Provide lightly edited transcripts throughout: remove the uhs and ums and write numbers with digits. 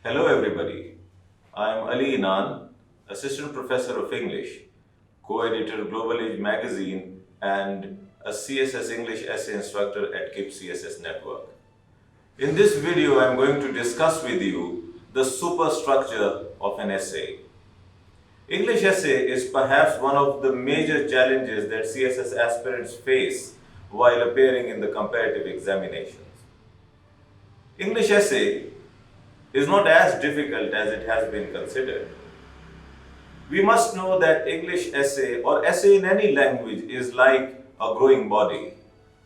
Hello everybody, I am Ali Inan, Assistant Professor of English, co-editor Global Age Magazine and a CSS English essay instructor at KIP CSS Network. In this video, I am going to discuss with you the superstructure of an essay. English essay is perhaps one of the major challenges that CSS aspirants face while appearing in the comparative examinations. English essay is not as difficult as it has been considered. We must know that English essay or essay in any language is like a growing body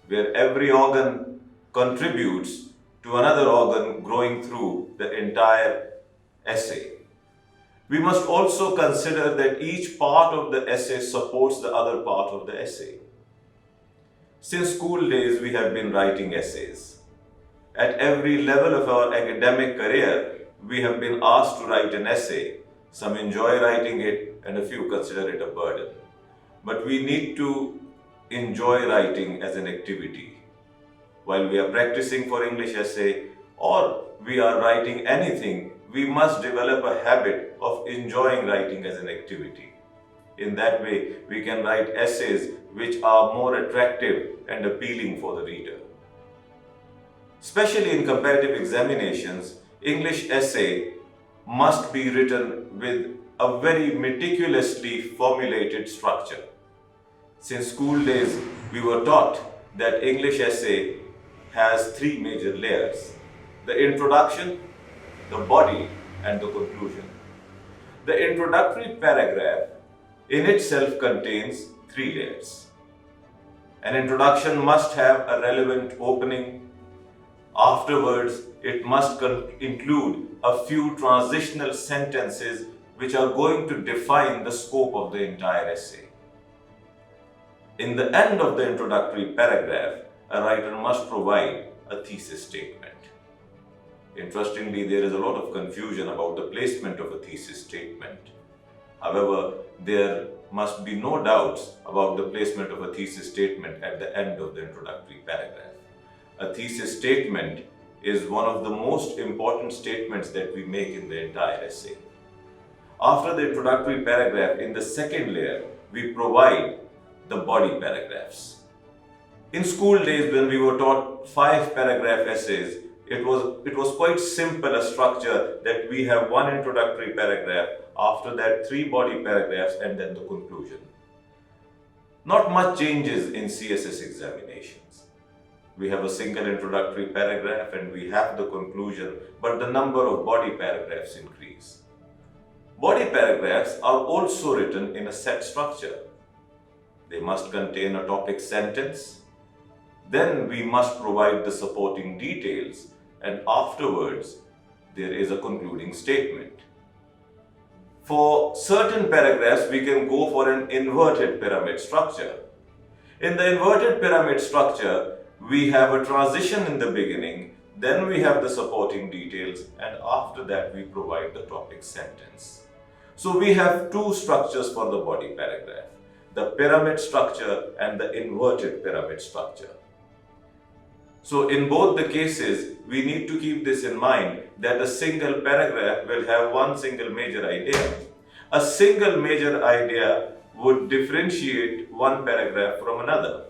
where every organ contributes to another organ growing through the entire essay. We must also consider that each part of the essay supports the other part of the essay. Since school days, we have been writing essays. At every level of our academic career, we have been asked to write an essay. Some enjoy writing it and a few consider it a burden. But we need to enjoy writing as an activity. While we are practicing for English essay or we are writing anything, we must develop a habit of enjoying writing as an activity. In that way, we can write essays which are more attractive and appealing for the reader. Especially in comparative examinations, English essay must be written with a very meticulously formulated structure. Since school days, we were taught that English essay has three major layers: the introduction, the body, and the conclusion. The introductory paragraph in itself contains three layers. An introduction must have a relevant opening. Afterwards, it must include a few transitional sentences which are going to define the scope of the entire essay. In the end of the introductory paragraph, a writer must provide a thesis statement. Interestingly, there is a lot of confusion about the placement of a thesis statement. However, there must be no doubts about the placement of a thesis statement at the end of the introductory paragraph. A thesis statement is one of the most important statements that we make in the entire essay. After the introductory paragraph, in the second layer, we provide the body paragraphs. In school days, when we were taught 5-paragraph essays, it was quite simple a structure that we have one introductory paragraph, after that 3 body paragraphs, and then the conclusion. Not much changes in CSS examinations. We have a single introductory paragraph and we have the conclusion, but the number of body paragraphs increase. Body paragraphs are also written in a set structure. They must contain a topic sentence. Then we must provide the supporting details, and afterwards there is a concluding statement. For certain paragraphs, we can go for an inverted pyramid structure. In the inverted pyramid structure, we have a transition in the beginning, then we have the supporting details, and after that we provide the topic sentence. So we have 2 structures for the body paragraph: the pyramid structure and the inverted pyramid structure. So in both the cases, we need to keep this in mind that a single paragraph will have one single major idea. A single major idea would differentiate one paragraph from another.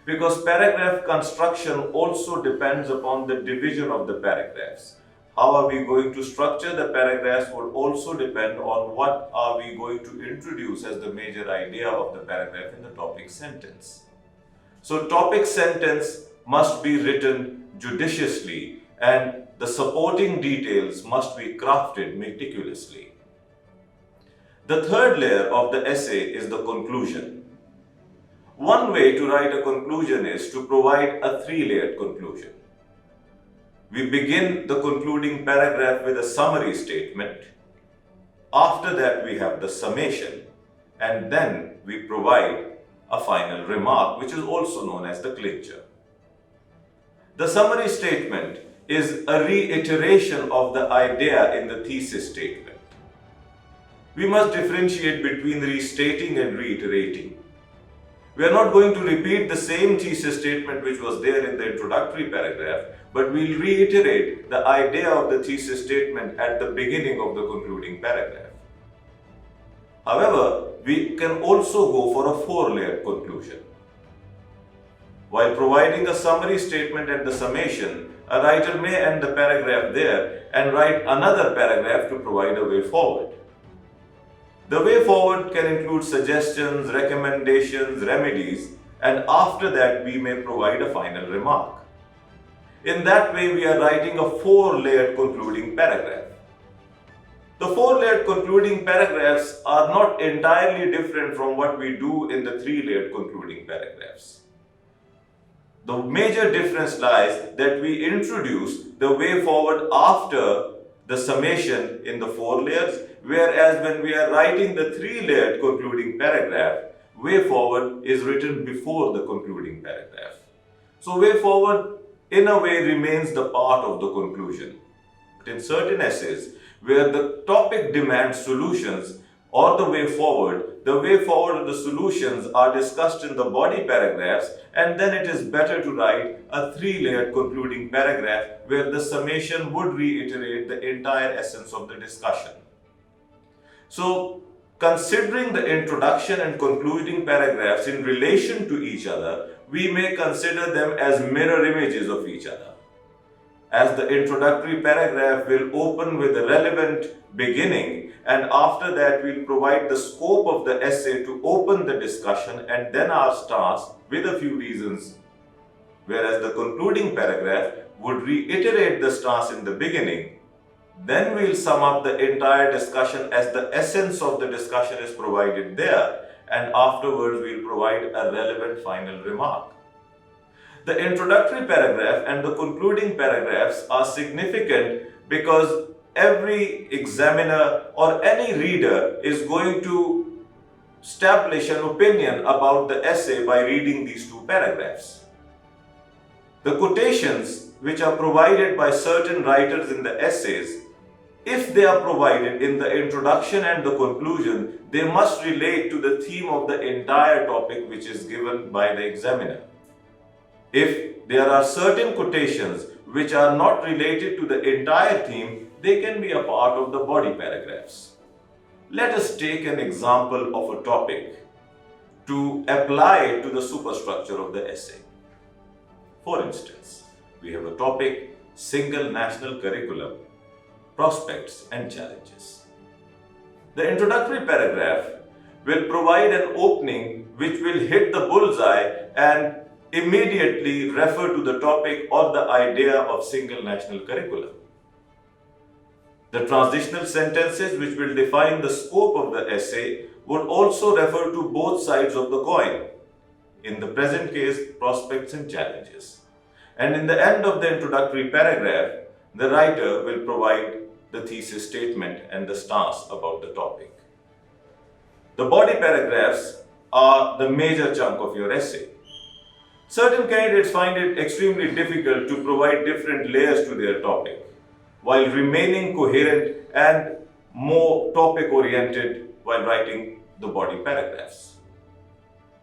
Because paragraph construction also depends upon the division of the paragraphs. How are we going to structure the paragraphs would also depend on what are we going to introduce as the major idea of the paragraph in the topic sentence. So topic sentence must be written judiciously and the supporting details must be crafted meticulously. The third layer of the essay is the conclusion. One way to write a conclusion is to provide a 3-layered conclusion. We begin the concluding paragraph with a summary statement. After that, we have the summation, and then we provide a final remark, which is also known as the clincher. The summary statement is a reiteration of the idea in the thesis statement. We must differentiate between restating and reiterating. We are not going to repeat the same thesis statement which was there in the introductory paragraph. but we'll reiterate the idea of the thesis statement at the beginning of the concluding paragraph. However, we can also go for a four-layered conclusion. While providing a summary statement at the summation, a writer may end the paragraph there and write another paragraph to provide a way forward. The way forward can include suggestions, recommendations, remedies, and after that we may provide a final remark. In that way, we are writing a four-layered concluding paragraph. The four-layered concluding paragraphs are not entirely different from what we do in the three-layered concluding paragraphs. The major difference lies that we introduce the way forward after the summation in the four layers, whereas when we are writing the three-layered concluding paragraph, way forward is written before the concluding paragraph. So way forward in a way remains the part of the conclusion. But in certain essays where the topic demands solutions or the way forward or the solutions are discussed in the body paragraphs, and then it is better to write a three-layered concluding paragraph where the summation would reiterate the entire essence of the discussion. So, considering the introduction and concluding paragraphs in relation to each other, we may consider them as mirror images of each other. As the introductory paragraph will open with a relevant beginning, and after that we'll provide the scope of the essay to open the discussion and then our stance with a few reasons, whereas the concluding paragraph would reiterate the stance in the beginning. Then we'll sum up the entire discussion as the essence of the discussion is provided there, and afterwards we'll provide a relevant final remark. The introductory paragraph and the concluding paragraphs are significant because every examiner or any reader is going to establish an opinion about the essay by reading these two paragraphs. The quotations which are provided by certain writers in the essays, if they are provided in the introduction and the conclusion, they must relate to the theme of the entire topic which is given by the examiner. If there are certain quotations which are not related to the entire theme, they can be a part of the body paragraphs. Let us take an example of a topic to apply it to the superstructure of the essay. For instance, we have a topic, single national curriculum, prospects and challenges. The introductory paragraph will provide an opening which will hit the bullseye and immediately refer to the topic or the idea of single national curriculum. The transitional sentences which will define the scope of the essay would also refer to both sides of the coin. In the present case, prospects and challenges. And in the end of the introductory paragraph, the writer will provide the thesis statement and the stance about the topic. The body paragraphs are the major chunk of your essay. Certain candidates find it extremely difficult to provide different layers to their topic, while remaining coherent and more topic-oriented while writing the body paragraphs.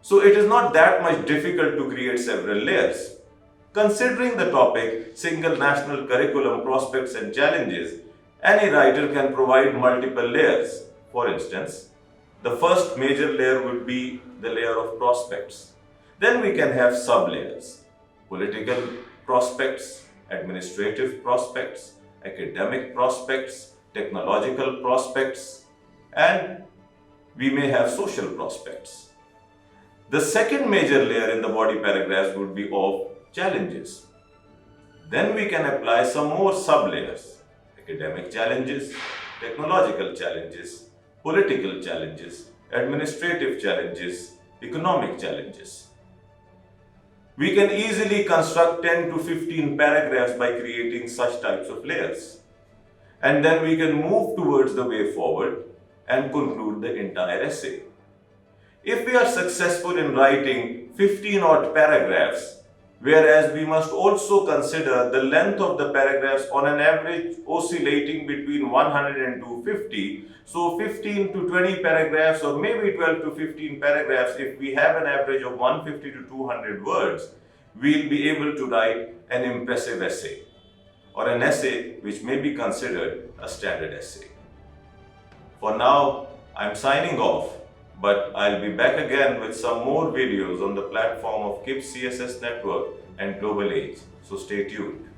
So it is not that much difficult to create several layers. Considering the topic, single national curriculum, prospects and challenges, any writer can provide multiple layers. For instance, the first major layer would be the layer of prospects. Then we can have sub-layers, political prospects, administrative prospects, academic prospects, technological prospects, and we may have social prospects. The second major layer in the body paragraphs would be of challenges. Then we can apply some more sub-layers, academic challenges, technological challenges, political challenges, administrative challenges, economic challenges. We can easily construct 10 to 15 paragraphs by creating such types of layers. And then we can move towards the way forward and conclude the entire essay. If we are successful in writing 15 odd paragraphs, whereas we must also consider the length of the paragraphs on an average oscillating between 100 and 250. So 15 to 20 paragraphs or maybe 12 to 15 paragraphs, if we have an average of 150 to 200 words, we'll be able to write an impressive essay. or an essay which may be considered a standard essay. For now, I'm signing off, but I'll be back again with some more videos on the platform of KIPS CSS Network and Global Age, so stay tuned.